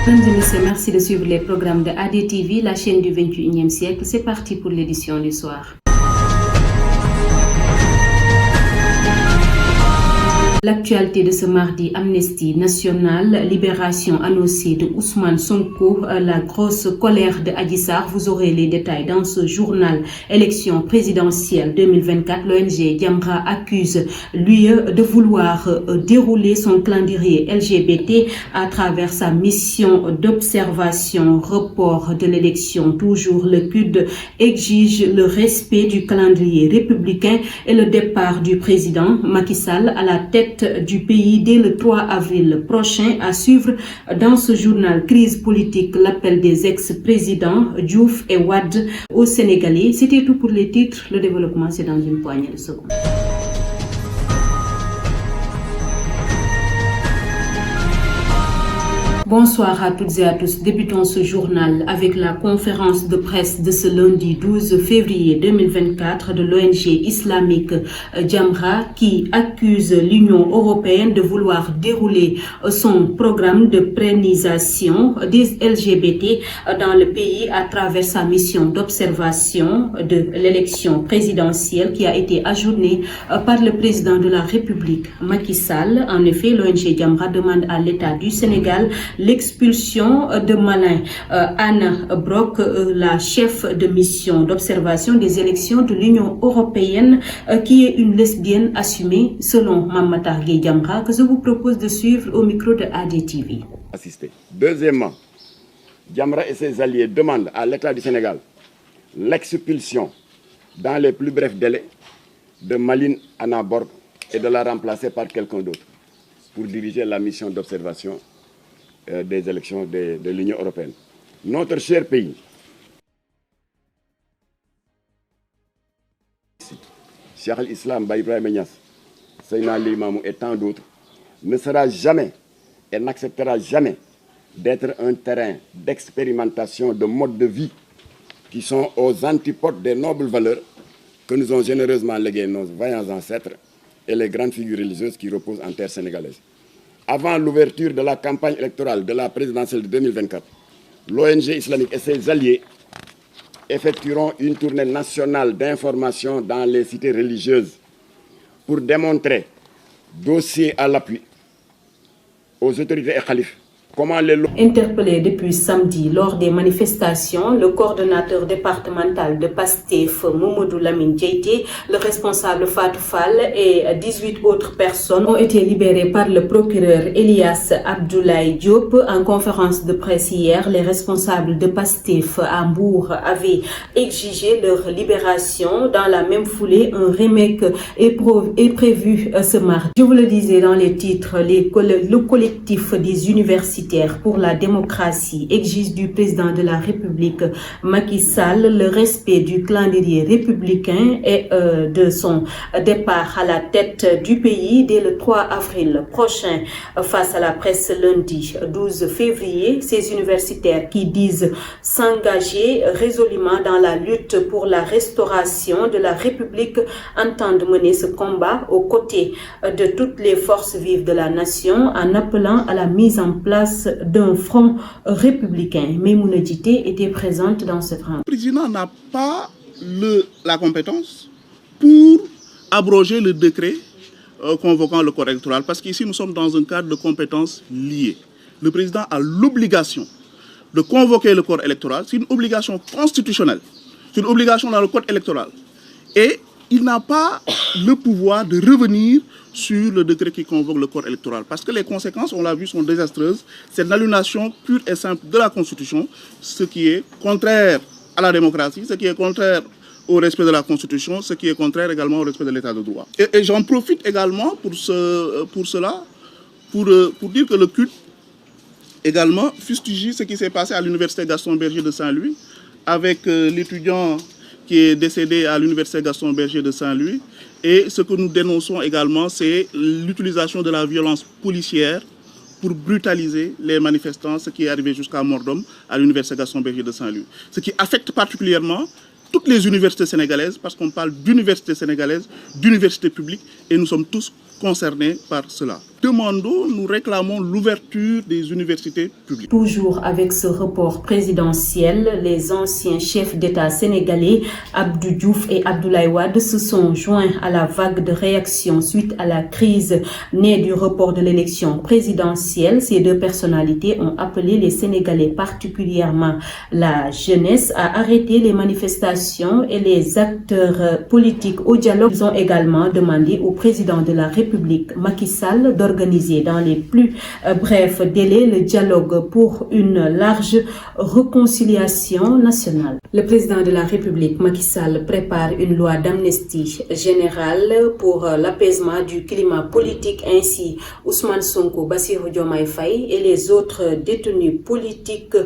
Mesdames et messieurs, merci de suivre les programmes de ADTV, la chaîne du 21e siècle. C'est parti pour l'édition du soir. L'actualité de ce mardi, Amnesty National, libération annoncée de Ousmane Sonko, la grosse colère de Adji Sarr. Vous aurez les détails dans ce journal. Élection présidentielle 2024, l'ONG Jamra accuse l'UE de vouloir dérouler son calendrier LGBT à travers sa mission d'observation. Report de l'élection, toujours le CUD exige le respect du calendrier républicain et le départ du président Macky Sall à la tête du pays dès le 3 avril prochain. À suivre dans ce journal. Crise politique, l'appel des ex-présidents Diouf et Wade aux Sénégalais. C'était tout pour les titres. Le développement, c'est dans une poignée de secondes. Bonsoir à toutes et à tous. Débutons ce journal avec la conférence de presse de ce lundi 12 février 2024 de l'ONG islamique Jamra qui accuse l'Union européenne de vouloir dérouler son programme de pérennisation des LGBT dans le pays à travers sa mission d'observation de l'élection présidentielle qui a été ajournée par le président de la République, Macky Sall. En effet, l'ONG Jamra demande à l'État du Sénégal l'expulsion de Malin Anne Brock, la chef de mission d'observation des élections de l'Union européenne, qui est une lesbienne assumée selon Mamata Gueye Jamra, que je vous propose de suivre au micro de ADTV. Deuxièmement, Jamra et ses alliés demandent à l'État du Sénégal l'expulsion dans les plus brefs délais de Maline Anna Borg et de la remplacer par quelqu'un d'autre pour diriger la mission d'observation des élections de l'Union européenne. Notre cher pays, Cheikh al-Islam Baye Ibrahima Niass, Seydina Limamou et tant d'autres, ne sera jamais et n'acceptera jamais d'être un terrain d'expérimentation de modes de vie qui sont aux antipodes des nobles valeurs que nous ont généreusement léguées nos vaillants ancêtres et les grandes figures religieuses qui reposent en terre sénégalaise. Avant l'ouverture de la campagne électorale de la présidentielle de 2024, l'ONG islamique et ses alliés effectueront une tournée nationale d'information dans les cités religieuses pour démontrer, dossier à l'appui, aux autorités et khalifes, comment les... Interpellé depuis samedi lors des manifestations, le coordonnateur départemental de PASTEF, Mamadou Lamine Diaité, le responsable Fatou Fall et 18 autres personnes ont été libérées par le procureur Elias Abdoulaye Diop. En conférence de presse hier, les responsables de PASTEF à Mbour avaient exigé leur libération. Dans la même foulée, un remake est prévu ce mardi. Je vous le disais dans les titres, le collectif des universités pour la démocratie exige du président de la République Macky Sall le respect du calendrier républicain et de son départ à la tête du pays dès le 3 avril prochain. Face à la presse lundi 12 février, ces universitaires qui disent s'engager résolument dans la lutte pour la restauration de la République entendent mener ce combat aux côtés de toutes les forces vives de la nation en appelant à la mise en place d'un front républicain. Maïmouna Djité était présente dans cette rencontre. Le président n'a pas la compétence pour abroger le décret convoquant le corps électoral, parce qu'ici nous sommes dans un cadre de compétences liées. Le président a l'obligation de convoquer le corps électoral, c'est une obligation constitutionnelle, c'est une obligation dans le code électoral. Et il n'a pas le pouvoir de revenir sur le décret qui convoque le corps électoral. Parce que les conséquences, on l'a vu, sont désastreuses. C'est l'annulation pure et simple de la Constitution, ce qui est contraire à la démocratie, ce qui est contraire au respect de la Constitution, ce qui est contraire également au respect de l'état de droit. Et j'en profite également pour dire que le CUT également fustige ce qui s'est passé à l'université Gaston Berger de Saint-Louis avec l'étudiant qui est décédé à l'université Gaston Berger de Saint-Louis. Et ce que nous dénonçons également, c'est l'utilisation de la violence policière pour brutaliser les manifestants, ce qui est arrivé jusqu'à mort d'homme à l'université Gaston Berger de Saint-Louis. Ce qui affecte particulièrement toutes les universités sénégalaises, parce qu'on parle d'universités sénégalaises, d'universités publiques, et nous sommes tous concernés par cela. demandons, nous réclamons l'ouverture des universités publiques. Toujours avec ce report présidentiel, les anciens chefs d'État sénégalais Abdou Diouf et Abdoulaye Wade se sont joints à la vague de réactions suite à la crise née du report de l'élection présidentielle. Ces deux personnalités ont appelé les Sénégalais, particulièrement la jeunesse, à arrêter les manifestations et les acteurs politiques au dialogue. Ils ont également demandé au président de la République, Macky Sall, d'organiser dans les plus brefs délais le dialogue pour une large réconciliation nationale. Le président de la République, Macky Sall, prépare une loi d'amnistie générale pour l'apaisement du climat politique. Ainsi, Ousmane Sonko, Bassirou Diomaye Faye et les autres détenus politiques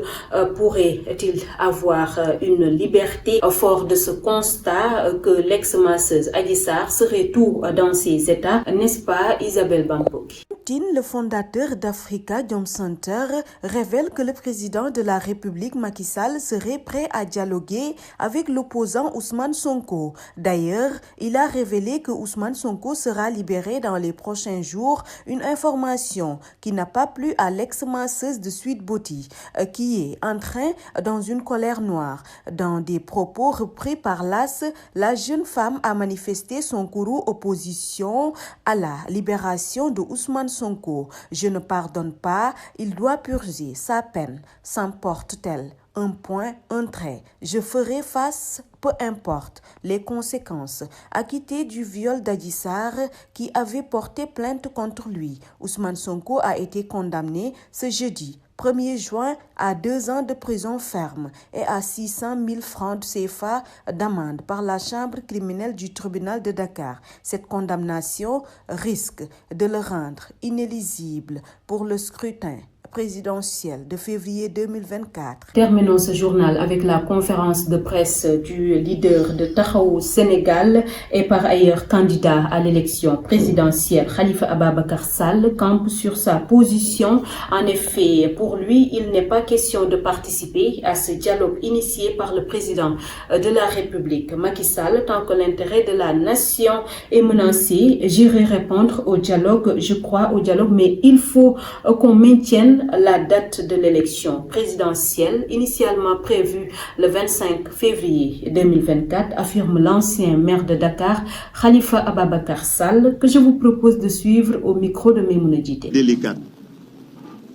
pourraient-ils avoir une liberté? Fort de ce constat que l'ex-masseuse Adji Sarr serait tout dans ses états, n'est-ce pas Isabelle Bampoki? Le fondateur d'Africa Jom Center révèle que le président de la République Macky Sall serait prêt à dialoguer avec l'opposant Ousmane Sonko. D'ailleurs, il a révélé que Ousmane Sonko sera libéré dans les prochains jours, une information qui n'a pas plu à l'ex-masseuse de Sweet Beauty, qui est entrée dans une colère noire. Dans des propos repris par l'AS, la jeune femme a manifesté son courroux opposition à la libération de Ousmane Sonko. Je ne pardonne pas, il doit purger sa peine, s'emporte-t-elle. Un point, un trait. Je ferai face, peu importe les conséquences. Acquitté du viol d'Adji Sarr qui avait porté plainte contre lui, Ousmane Sonko a été condamné ce jeudi 1er juin à 2 ans de prison ferme et à 600 000 francs CFA d'amende par la chambre criminelle du tribunal de Dakar. Cette condamnation risque de le rendre inéligible pour le scrutin présidentielle de février 2024. Terminons ce journal avec la conférence de presse du leader de Taxawu Sénégal et par ailleurs candidat à l'élection présidentielle. Khalifa Ababacar Sall campe sur sa position. En effet, pour lui, il n'est pas question de participer à ce dialogue initié par le président de la République, Macky Sall, tant que l'intérêt de la nation est menacé. J'irai répondre au dialogue, je crois au dialogue, mais il faut qu'on maintienne la date de l'élection présidentielle initialement prévue le 25 février 2024, affirme l'ancien maire de Dakar, Khalifa Ababacar Sall, que je vous propose de suivre au micro de Maimouna Djité. Délicate.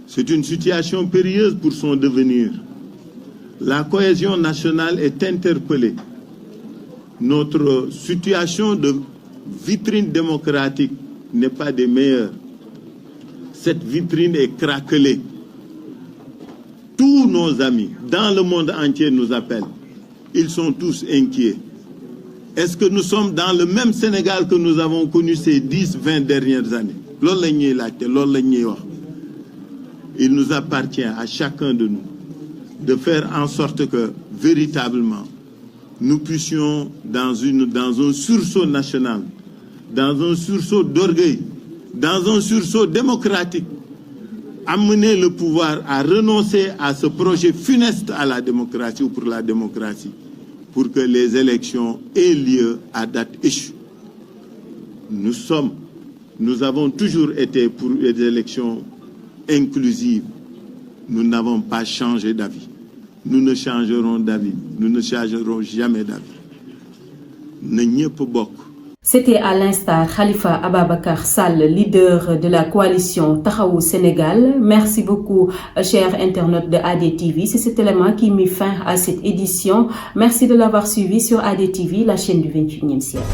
C'est une situation périlleuse pour son devenir. La cohésion nationale est interpellée. Notre situation de vitrine démocratique n'est pas des meilleures. Cette vitrine est craquelée. Tous nos amis dans le monde entier nous appellent. Ils sont tous inquiets. Est-ce que nous sommes dans le même Sénégal que nous avons connu ces 10-20 dernières années? Il nous appartient à chacun de nous de faire en sorte que, véritablement, nous puissions, dans un sursaut national, dans un sursaut d'orgueil, dans un sursaut démocratique, amener le pouvoir à renoncer à ce projet funeste à la démocratie ou pour la démocratie, pour que les élections aient lieu à date échue. Nous avons toujours été pour des élections inclusives. Nous n'avons pas changé d'avis. Nous ne changerons d'avis. Nous ne changerons jamais d'avis. C'était à l'instar Khalifa Ababacar Sall, leader de la coalition Taxawu Sénégal. Merci beaucoup, chers internautes de ADTV. C'est cet élément qui met fin à cette édition. Merci de l'avoir suivi sur ADTV, la chaîne du 21e siècle.